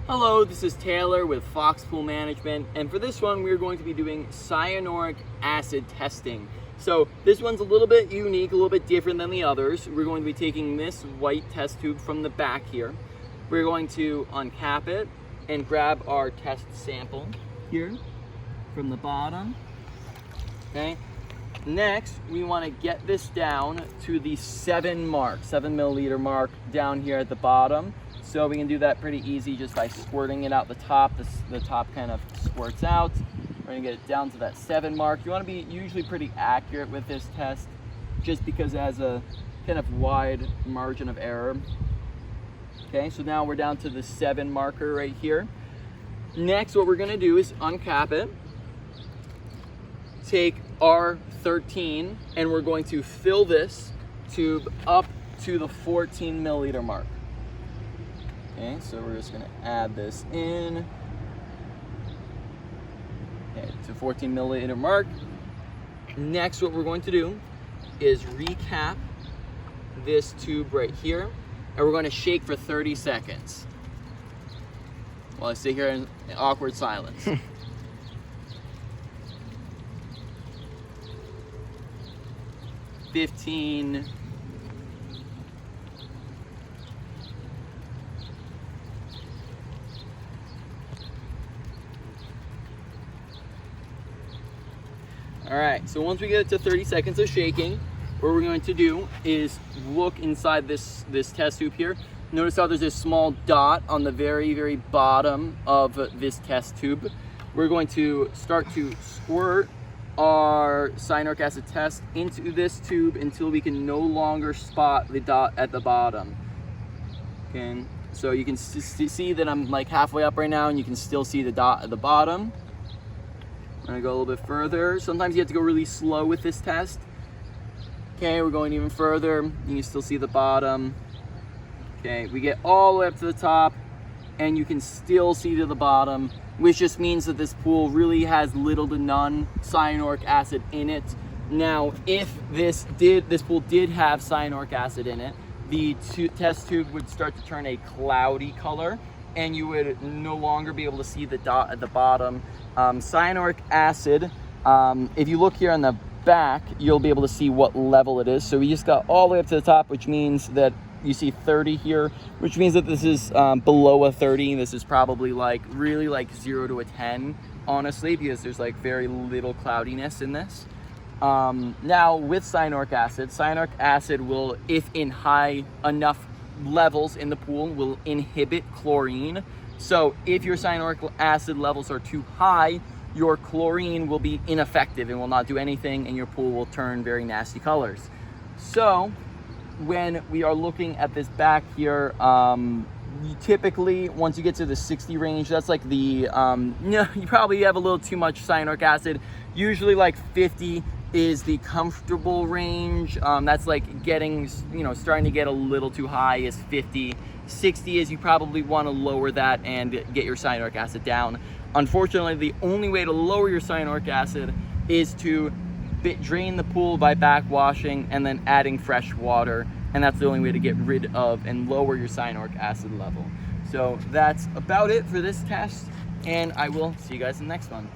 Hello, this is Taylor with Fox Pool Management, and for this one we're going to be doing cyanuric acid testing. So this one's a little bit unique, a little bit different than the others. We're going to be taking this white test tube from the back here. We're going to uncap it and grab our test sample here from the bottom. Okay. Next, we want to get this down to the 7 milliliter mark down here at the bottom. So we can do that pretty easy just by squirting it out the top. The top kind of squirts out. We're gonna get it down to that 7 mark. You wanna be usually pretty accurate with this test just because it has a kind of wide margin of error. Okay, so now we're down to the 7 marker right here. Next, what we're gonna do is uncap it, take our 13, and we're going to fill this tube up to the 14 milliliter mark. Okay, so we're just gonna add this in. Okay, to 14 milliliter mark. Next, what we're going to do is recap this tube right here, and we're going to shake for 30 seconds while I sit here in awkward silence. 15. All right, so once we get it to 30 seconds of shaking, what we're going to do is look inside this test tube here. Notice how there's this small dot on the very, very bottom of this test tube. We're going to start to squirt our cyanuric acid test into this tube until we can no longer spot the dot at the bottom. Okay, so you can see that I'm like halfway up right now and you can still see the dot at the bottom. I'm gonna go a little bit further. Sometimes you have to go really slow with this test. Okay, we're going even further. You can still see the bottom. Okay, we get all the way up to the top and you can still see to the bottom, which just means that this pool really has little to none cyanuric acid in it. Now, if this pool did have cyanuric acid in it, the test tube would start to turn a cloudy color and you would no longer be able to see the dot at the bottom. Cyanuric acid, if you look here on the back, you'll be able to see what level it is. So we just got all the way up to the top, which means that you see 30 here, which means that this is below a 30. This is probably like really like 0 to a 10, honestly, because there's like very little cloudiness in this. Now with cyanuric acid will, if in high enough levels in the pool, will inhibit chlorine. So if your cyanuric acid levels are too high, your chlorine will be ineffective and will not do anything, and your pool will turn very nasty colors. So when we are looking at this back here, typically once you get to the 60 range, that's like the, you probably have a little too much cyanuric acid. Usually like 50 is the comfortable range. That's like getting, starting to get a little too high is 50. 60 is you probably want to lower that and get your cyanuric acid down. Unfortunately, the only way to lower your cyanuric acid is to drain the pool by backwashing and then adding fresh water, and that's the only way to get rid of and lower your cyanuric acid level. So that's about it for this test, and I will see you guys in the next one.